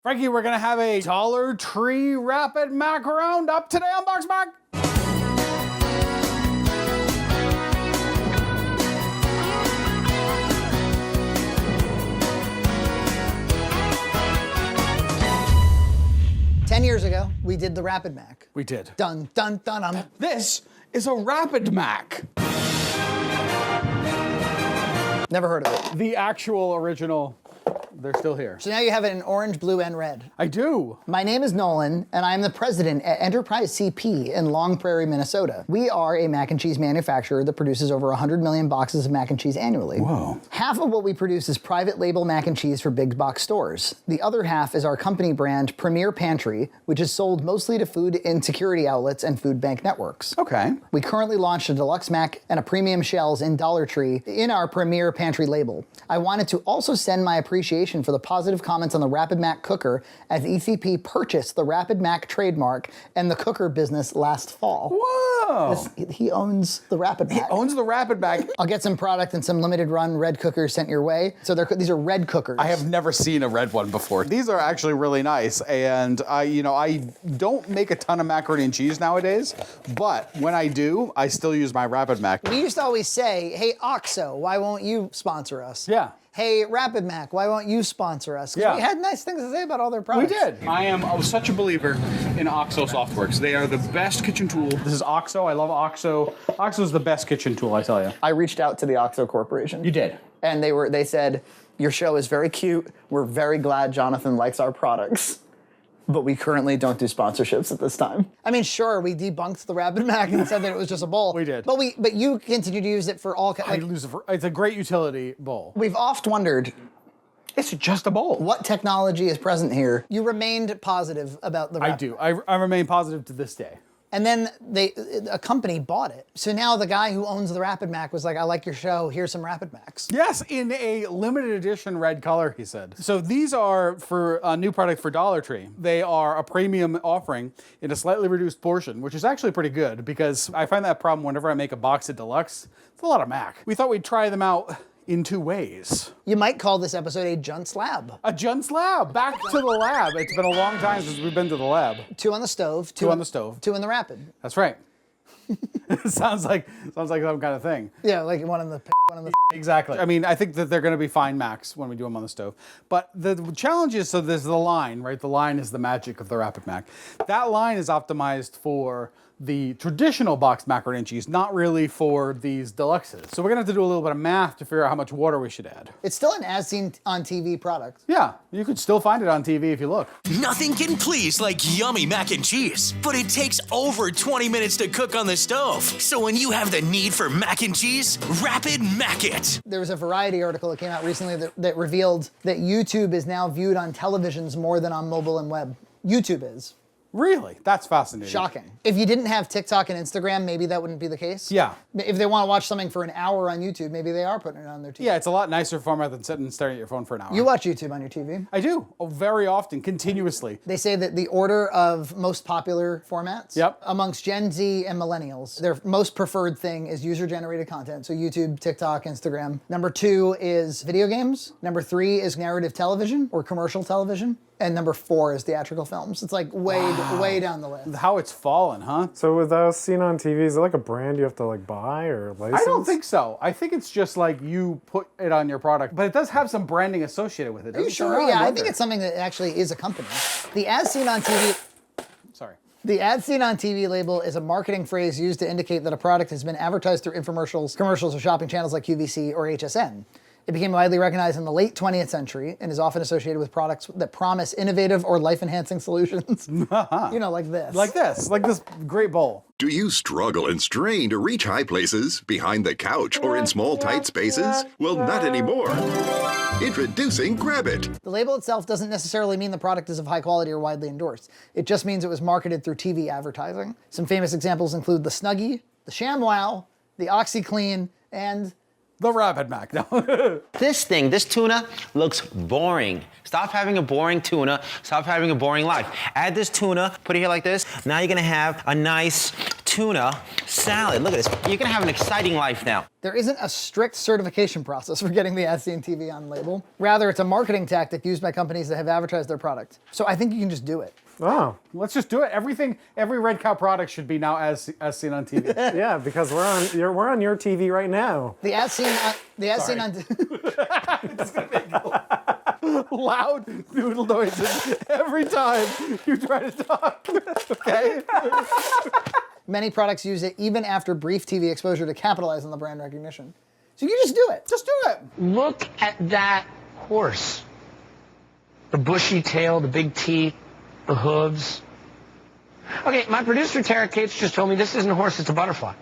Frankie, we're gonna have a Dollar Tree Rapid Mac Roundup today on BoxMac. Years ago, we did the Rapid Mac. We did. Dun, dun, dun, dun. This is a Rapid Mac. Never heard of it. The actual original, they're still here. So now you have it in orange, blue, and red. I do. My name is Nolan, and I am the president at Enterprise CP in Long Prairie, Minnesota. We are a mac and cheese manufacturer that produces over 100 million boxes of mac and cheese annually. Whoa. Half of what we produce is private label mac and cheese for big box stores. The other half is our company brand, Premier Pantry, which is sold mostly to food insecurity outlets and food bank networks. Okay. We currently launched a Deluxe Mac and a Premium Shells in Dollar Tree in our Premier Pantry label. I wanted to also send my appreciation for the positive comments on the Rapid Mac cooker as ECP purchased the Rapid Mac trademark and the cooker business last fall. Whoa! He owns the Rapid Mac. He owns the Rapid Mac. I'll get some product and some limited run red cookers sent your way. So these are red cookers. I have never seen a red one before. These are actually really nice, and I don't make a ton of macaroni and cheese nowadays, but when I do, I still use my Rapid Mac. We used to always say, hey, OXO, why won't you sponsor us? Yeah. Hey, Rapid Mac, why won't you sponsor us? Yeah. We had nice things to say about all their products. We did. I was such a believer in OXO Softworks. They are the best kitchen tool. This is OXO. I love OXO. OXO is the best kitchen tool, I tell you. I reached out to the OXO Corporation. You did. And they said, your show is very cute. We're very glad Jonathan likes our products. But we currently don't do sponsorships at this time. I mean, sure, we debunked the Rapid Mac and said that it was just a bowl. We did. But you continue to use it for all It's a great utility bowl. We've oft wondered, It's just a bowl. what technology is present here? You remained positive about the Rapid I do. I remain positive to this day. And then a company bought it. So now the guy who owns the Rapid Mac was like, I like your show, here's some Rapid Macs. Yes, in a limited edition red color, he said. So these are for a new product for Dollar Tree. They are a premium offering in a slightly reduced portion, which is actually pretty good because I find that problem whenever I make a box of Deluxe. It's a lot of Mac. We thought we'd try them out in two ways. You might call this episode a Junt's Lab. A Junt's Lab, back to the lab. It's been a long time since we've been to the lab. 2 on the stove. Two on the stove. 2 in the Rapid. That's right. sounds like some kind of thing. Yeah, like one in the Exactly. I mean, I think that they're going to be fine Macs when we do them on the stove. But the challenge is, so there's the line, right? The line is the magic of the Rapid Mac. That line is optimized for the traditional boxed macaroni and cheese, not really for these deluxes. So we're gonna have to do a little bit of math to figure out how much water we should add. It's still an as seen on TV product. Yeah, you could still find it on TV if you look. Nothing can please like yummy mac and cheese, but it takes over 20 minutes to cook on the stove. So when you have the need for mac and cheese, Rapid Mac it. There was a Variety article that came out recently that revealed that YouTube is now viewed on televisions more than on mobile and web. YouTube is. Really? That's fascinating. Shocking. If you didn't have TikTok and Instagram, maybe that wouldn't be the case. Yeah. If they want to watch something for an hour on YouTube, maybe they are putting it on their TV. Yeah, it's a lot nicer format than sitting and staring at your phone for an hour. You watch YouTube on your TV. I do, very often, continuously. They say that the order of most popular formats Yep. amongst Gen Z and millennials, their most preferred thing is user-generated content. So YouTube, TikTok, Instagram. Number 2 is video games. Number 3 is narrative television or commercial television. And number 4 is theatrical films. It's like way down the list. How it's fallen, huh? So with us seen on TV, is it like a brand you have to like buy or license? I don't think so. I think it's just like you put it on your product, but it does have some branding associated with it. Are you sure? Yeah, I think it's something that actually is a company. The as seen on TV. Sorry. The as seen on TV label is a marketing phrase used to indicate that a product has been advertised through infomercials, commercials, or shopping channels like QVC or HSN. It became widely recognized in the late 20th century and is often associated with products that promise innovative or life-enhancing solutions. Like this. Like this great bowl. Do you struggle and strain to reach high places, behind the couch, or in small, tight spaces? Well, not anymore. Introducing Grab It. The label itself doesn't necessarily mean the product is of high quality or widely endorsed. It just means it was marketed through TV advertising. Some famous examples include the Snuggie, the ShamWow, the OxyClean, and the Rapid Mac. No. This tuna, looks boring. Stop having a boring tuna. Stop having a boring life. Add this tuna, put it here like this. Now you're gonna have a nice tuna salad. Look at this. You're gonna have an exciting life now. There isn't a strict certification process for getting the As Seen TV on label. Rather, it's a marketing tactic used by companies that have advertised their product. So I think you can just do it. Oh, Let's just do it. Every Red Cow product should be now as seen on TV. yeah, because we're on your TV right now. The As Seen on Loud noodle noises every time you try to talk. Okay? Many products use it even after brief TV exposure to capitalize on the brand recognition. So you just do it. Just do it. Look at that horse. The bushy tail, the big teeth, the hooves. Okay, my producer, Tara Cates, just told me this isn't a horse, it's a butterfly.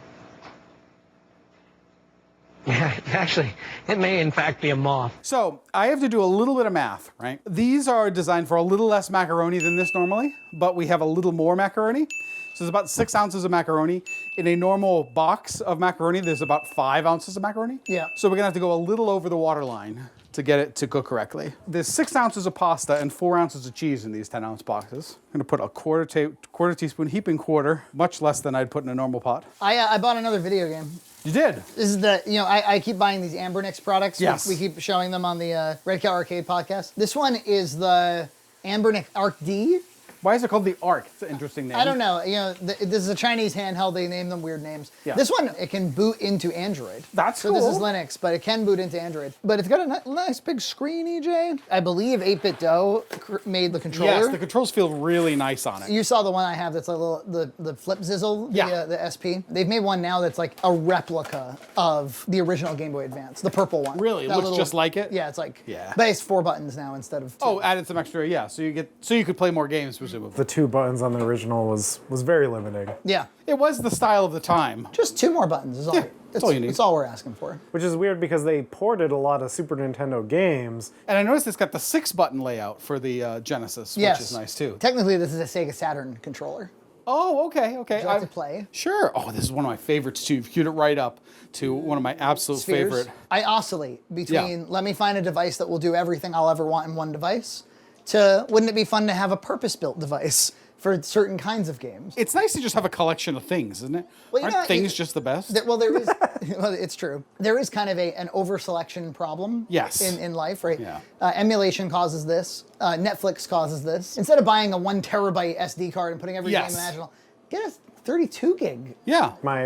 Yeah, actually, it may in fact be a moth. So I have to do a little bit of math, right? These are designed for a little less macaroni than this normally, but we have a little more macaroni. So there's about 6 ounces of macaroni. In a normal box of macaroni, there's about 5 ounces of macaroni. Yeah. So we're gonna have to go a little over the waterline to get it to cook correctly. There's 6 ounces of pasta and 4 ounces of cheese in these 10-ounce boxes. I'm gonna put a quarter teaspoon, heaping quarter, much less than I'd put in a normal pot. I bought another video game. You did? This is I keep buying these Ambernix products. Yes. We keep showing them on the Red Cow Arcade podcast. This one is the Ambernix Arc D. Why is it called the Arc? It's an interesting name. I don't know. This is a Chinese handheld. They name them weird names. Yeah. This one, it can boot into Android. That's so this is cool. Linux, but it can boot into Android. But it's got a nice big screen, EJ. I believe 8-Bit Dough made the controller. Yes, the controls feel really nice on it. You saw the one I have that's a little, the Flip Zizzle, Yeah. the SP. They've made one now that's like a replica of the original Game Boy Advance, the purple one. Really? It That looks just like it? Yeah, it's like, Yeah. but it's 4 buttons now instead of 2. Oh, added some extra, yeah. So you could play more games, presumably. The 2 buttons on the original was very limiting, Yeah. It was the style of the time. Just 2 more buttons is all. Yeah, that's all you need. That's all we're asking for. which is weird because they ported a lot of Super Nintendo games. And I noticed it's got the 6-button layout for the Genesis, Yes. which is nice too. Technically, this is a Sega Saturn controller. Oh, okay. Would you like to play? Sure. Oh, this is one of my favorites too. You've queued it right up to one of my absolute Spheres. favorite. I oscillate between let me find a device that will do everything I'll ever want in one device to wouldn't it be fun to have a purpose-built device for certain kinds of games. It's nice to just have a collection of things, isn't it? Well, Aren't things just the best? There is, well, it's true. There is kind of an over-selection problem Yes. in life, right? Yeah. Emulation causes this. Netflix causes this. Instead of buying a 1 terabyte SD card and putting every Yes. game imaginable, get a 32 gig. Yeah. My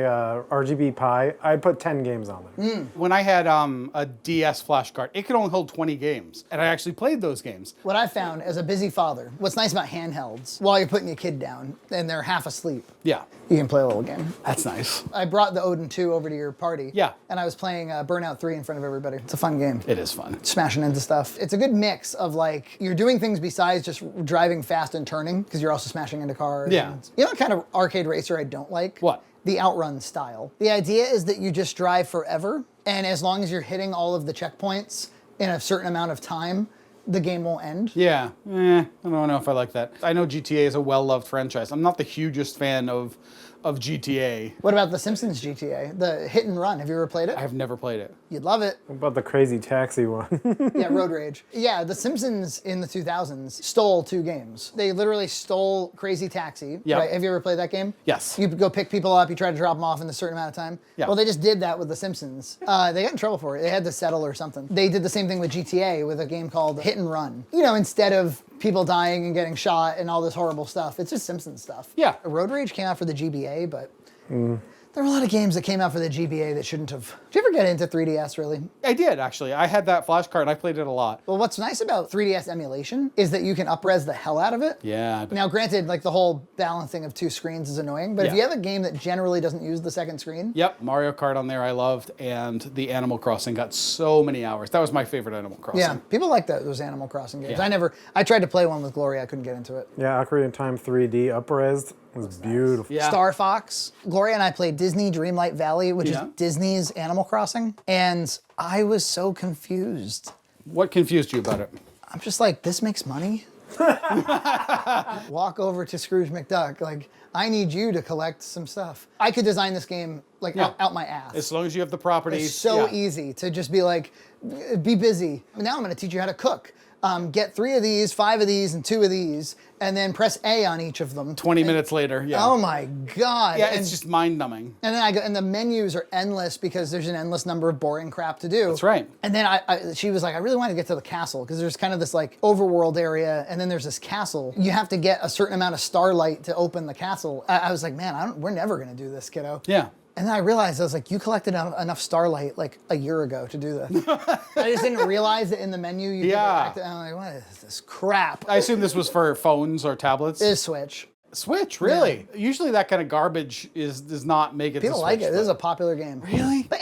RGB Pi, I put 10 games on it. When I had a DS flash card, it could only hold 20 games, and I actually played those games. What I found as a busy father, what's nice about handhelds, while you're putting your kid down and they're half asleep, Yeah. you can play a little game. That's nice. I brought the Odin 2 over to your party. Yeah. And I was playing Burnout 3 in front of everybody. It's a fun game. It is fun. Smashing into stuff. It's a good mix of like, you're doing things besides just driving fast and turning, because you're also smashing into cars. Yeah. And, you know what kind of arcade racer I don't like? What? The outrun style. The idea is that you just drive forever, and as long as you're hitting all of the checkpoints in a certain amount of time, the game won't end. Yeah. I don't know if I like that. I know GTA is a well-loved franchise. I'm not the hugest fan of GTA. What about the Simpsons GTA? The hit and run. Have you ever played it? I have never played it. You'd love it. What about the Crazy Taxi one? Yeah, Road Rage. Yeah, the Simpsons in the 2000s stole 2 games. They literally stole Crazy Taxi. Yep. Right? Have you ever played that game? Yes. You go pick people up, you try to drop them off in a certain amount of time. Yeah. Well, they just did that with the Simpsons. They got in trouble for it. They had to settle or something. They did the same thing with GTA with a game called Hit and Run. You know, instead of people dying and getting shot and all this horrible stuff, it's just Simpsons stuff. Yeah. Road Rage came out for the GBA, but there were a lot of games that came out for the GBA that shouldn't have. Did you ever get into 3DS, really? I did, actually. I had that flash card and I played it a lot. Well, what's nice about 3DS emulation is that you can up-res the hell out of it. Yeah. Now, granted, like the whole balancing of 2 screens is annoying, but if Yeah. you have a game that generally doesn't use the second screen, Yep, Mario Kart on there I loved, and the Animal Crossing got so many hours. That was my favorite Animal Crossing. yeah, people like those Animal Crossing games. Yeah. I tried to play one with Gloria, I couldn't get into it. Yeah, Ocarina of Time 3D up-resed was beautiful. Yeah. Star Fox. Gloria and I played Disney Dreamlight Valley, which Yeah. is Disney's Animal Crossing, and I was so confused. What confused you about it? I'm just like, this makes money? Walk over to Scrooge McDuck, like, I need you to collect some stuff. I could design this game like Yeah. out my ass. As long as you have the properties. It's so yeah. easy to just be like, be busy. Now I'm gonna teach you how to cook. get 3 of these, 5 of these, and 2 of these, and then press A on each of them. 20 minutes later, yeah. Oh my God. Yeah, it's just mind-numbing. And then and the menus are endless because there's an endless number of boring crap to do. That's right. And then she was like, I really want to get to the castle because there's kind of this like overworld area, and then there's this castle. You have to get a certain amount of starlight to open the castle. I was like, man, we're never gonna do this, kiddo. Yeah. And then I realized, I was like, you collected enough starlight like a year ago to do this. I just didn't realize that in the menu you could act. I'm like, what is this crap? I assume this was for phones or tablets. It is Switch. Switch, really? Yeah. Usually that kind of garbage does not make it People to Switch. like it. This is a popular game. Really? But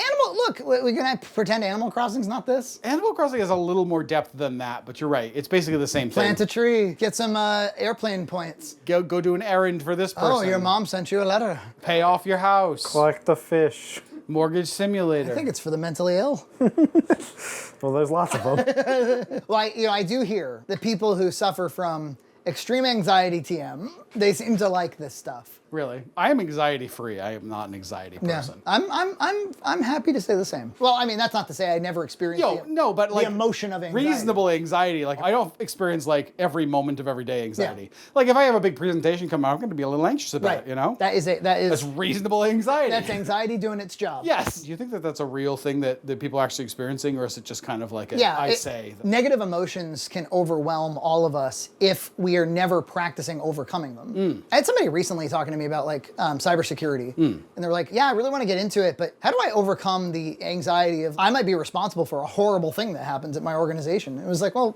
we're gonna pretend Animal Crossing's not this? Animal Crossing has a little more depth than that, but you're right. It's basically the same thing. Plant a tree, get some airplane points. Go do an errand for this person. Oh, your mom sent you a letter. Pay off your house. Collect the fish. Mortgage simulator. I think it's for the mentally ill. Well, there's lots of them. Well, I do hear that people who suffer from extreme anxiety TM, they seem to like this stuff. Really? I am anxiety free. I am not an anxiety person. I'm happy to say the same. Well, I mean, that's not to say I never experienced but like the emotion of anxiety. Reasonable anxiety. Like I don't experience like every moment of everyday anxiety. Yeah. Like if I have a big presentation coming out, I'm going to be a little anxious about it, you know? That's reasonable anxiety. That's anxiety doing its job. Yes. Do you think that that's a real thing that people are actually experiencing, or is it just kind of like I say? Negative emotions can overwhelm all of us if we are never practicing overcoming them. I had somebody recently talking to me about like cybersecurity, and they were like, yeah, I really want to get into it, but how do I overcome the anxiety of I might be responsible for a horrible thing that happens at my organization? It was like, well,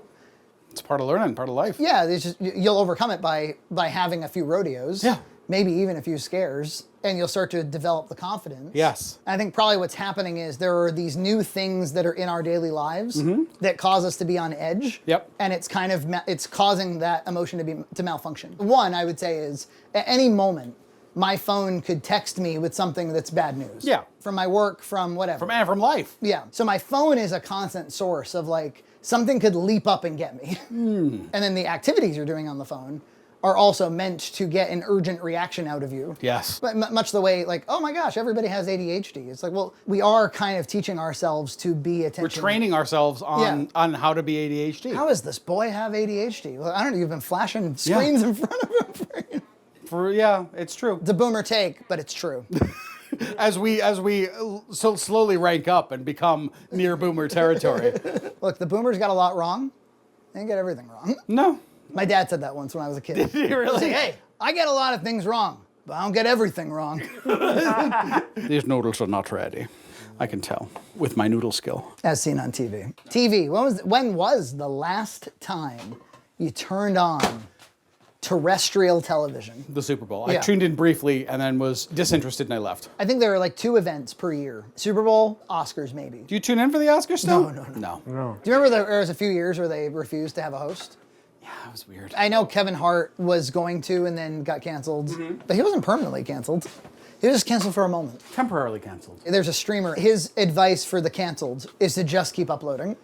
it's part of learning, part of life. Yeah, it's just, you'll overcome it by having a few rodeos. Yeah. Maybe even a few scares, and you'll start to develop the confidence. Yes. I think probably what's happening is there are these new things that are in our daily lives that cause us to be on edge. Yep. And it's kind of, it's causing that emotion to malfunction. One, I would say, is at any moment, my phone could text me with something that's bad news. Yeah. From my work, from whatever. From life. Yeah. So my phone is a constant source of like, something could leap up and get me. And then the activities you're doing on the phone are also meant to get an urgent reaction out of you. Yes. But much the way, like, oh my gosh, everybody has ADHD. It's like, well, we are kind of teaching ourselves to be attention. We're training ourselves on how to be ADHD. How does this boy have ADHD? Well, I don't know, you've been flashing screens in front of him. It's true. It's a boomer take, but it's true. as we so slowly rank up and become near boomer territory. Look, the boomers got a lot wrong. They didn't get everything wrong. No. My dad said that once when I was a kid. Did he really? Like, hey, I get a lot of things wrong, but I don't get everything wrong. These noodles are not ready. I can tell with my noodle skill. As seen on TV. TV, when was the last time you turned on terrestrial television? The Super Bowl. Yeah. I tuned in briefly and then was disinterested and I left. I think there are like 2 events per year. Super Bowl, Oscars maybe. Do you tune in for the Oscars still? No. No. Do you remember there was a few years where they refused to have a host? Yeah, it was weird. I know Kevin Hart was going to and then got canceled, but he wasn't permanently canceled. He was just canceled for a moment. Temporarily canceled. There's a streamer, his advice for the canceled is to just keep uploading.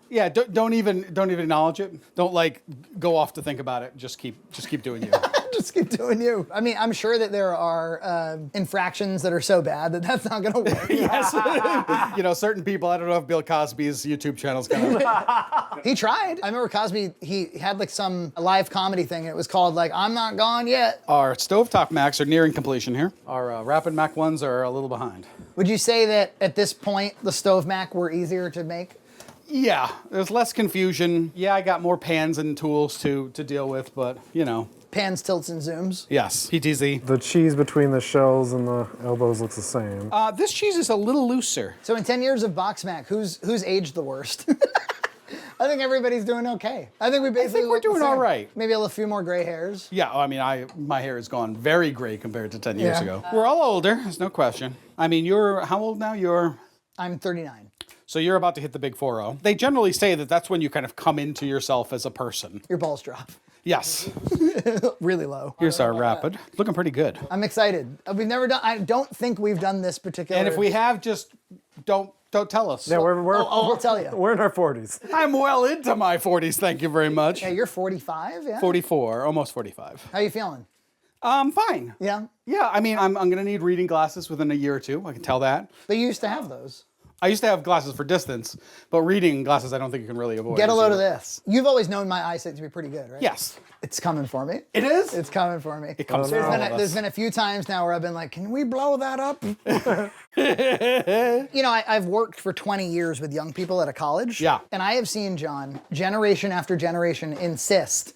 Yeah. Don't even acknowledge it. Don't like go off to think about it. Just keep doing you. Just keep doing you. I mean, I'm sure that there are infractions that are so bad that that's not going to work. Yes. Certain people. I don't know if Bill Cosby's YouTube channel's gonna. He tried. I remember Cosby. He had like some live comedy thing. And it was called like "I'm Not Gone Yet." Our stovetop Macs are nearing completion here. Our Rapid Mac ones are a little behind. Would you say that at this point the stove Mac were easier to make? Yeah, there's less confusion. Yeah, I got more pans and tools to deal with, but Pans, tilts, and zooms. Yes, PTZ. The cheese between the shells and the elbows looks the same. This cheese is a little looser. So in 10 years of BoxMac, who's aged the worst? I think everybody's doing okay. I think we're doing all right. Maybe a few more gray hairs. Yeah, I mean, my hair has gone very gray compared to 10 years ago. We're all older, there's no question. I mean, you're how old now? I'm 39. So you're about to hit the big 4-0. They generally say that that's when you kind of come into yourself as a person. Your balls drop. Yes. Really low. Here's our Rapid. Looking pretty good. I'm excited. We've never done, I don't think we've done this particular. And if we have, just don't tell us. Yeah, I'll tell you. We're in our 40s. I'm well into my 40s, thank you very much. Yeah, you're 45, yeah? 44, almost 45. How you feeling? Fine. Yeah? Yeah, I mean, I'm going to need reading glasses within a year or two. I can tell that. But you used to have those. I used to have glasses for distance, but reading glasses I don't think you can really avoid. Get a load of this. You've always known my eyesight to be pretty good, right? Yes. It's coming for me. It is? It's coming for me. It comes for all of us. There's been a few times now where I've been like, can we blow that up? You know, I've worked for 20 years with young people at a college. Yeah. And I have seen, John, generation after generation insist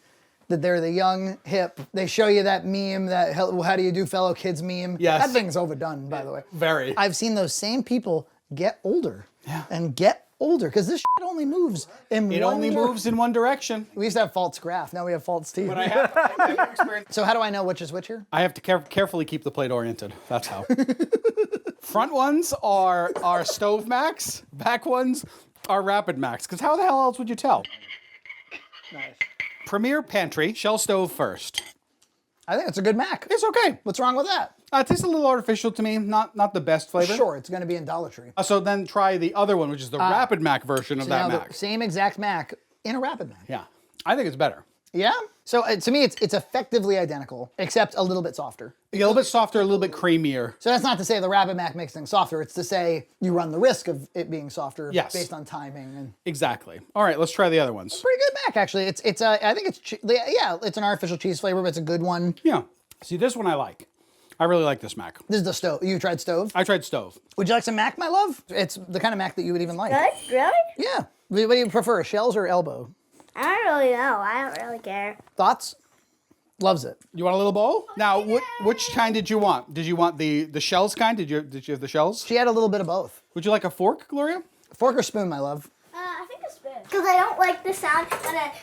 that they're the young, hip. They show you that meme, that how do you do fellow kids meme. Yes. That thing's overdone, by the way. Very. I've seen those same people get older. Yeah. And get older, because this shit only moves in It only moves in one direction. We used to have false graph, now we have false teeth. But I have experience. So how do I know which is which here? I have to carefully keep the plate oriented. That's how. Front ones are Stove Macs. Back ones are Rapid Macs. Because how the hell else would you tell? Nice. Premier Pantry, shell stove first. I think it's a good Mac. It's okay. What's wrong with that? It tastes a little artificial to me. Not the best flavor. Sure, it's going to be in Dollar Tree. So then try the other one, which is the Rapid Mac version of that Now, Mac. the same exact Mac in a Rapid Mac. Yeah, I think it's better. Yeah? So to me, it's effectively identical, except a little bit softer. A little bit softer, a little bit creamier. So that's not to say the Rapid Mac makes things softer. It's to say you run the risk of it being softer based on timing. And Exactly. All right, let's try the other ones. pretty good Mac, actually. I think it's an artificial cheese flavor, but it's a good one. Yeah. See, this one I like. I really like this Mac. This is the stove. You tried stove? I tried stove. Would you like some Mac, my love? It's the kind of Mac that you would even like. Really? Yeah. What do you prefer, shells or elbow? I don't really know. I don't really care. Thoughts? Loves it. You want a little bowl? Now, which kind did you want? Did you want the shells kind? Did you have the shells? She had a little bit of both. Would you like a fork, Gloria? Fork or spoon, my love? I think a spoon. Because I don't like the sound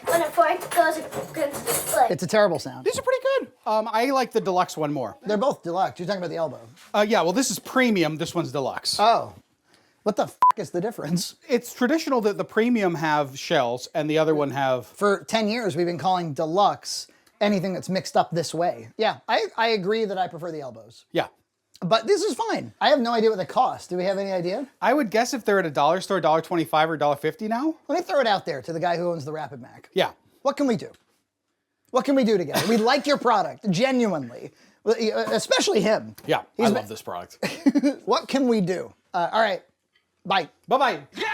when a fork goes against the foot. It's a terrible sound. These are pretty good. I like the deluxe one more. They're both deluxe. You're talking about the elbow. Yeah, well, this is premium. This one's deluxe. Oh. What the f is the difference? It's traditional that the premium have shells and the other one have... For 10 years, we've been calling deluxe anything that's mixed up this way. Yeah, I agree that I prefer the elbows. Yeah. But this is fine. I have no idea what they cost. Do we have any idea? I would guess if they're at a dollar store, $1.25 or $1.50 now. Let me throw it out there to the guy who owns the Rapid Mac. Yeah. What can we do? What can we do together? We like your product, genuinely. Especially him. Yeah, I love this product. What can we do? All right, bye. Bye-bye. Yeah!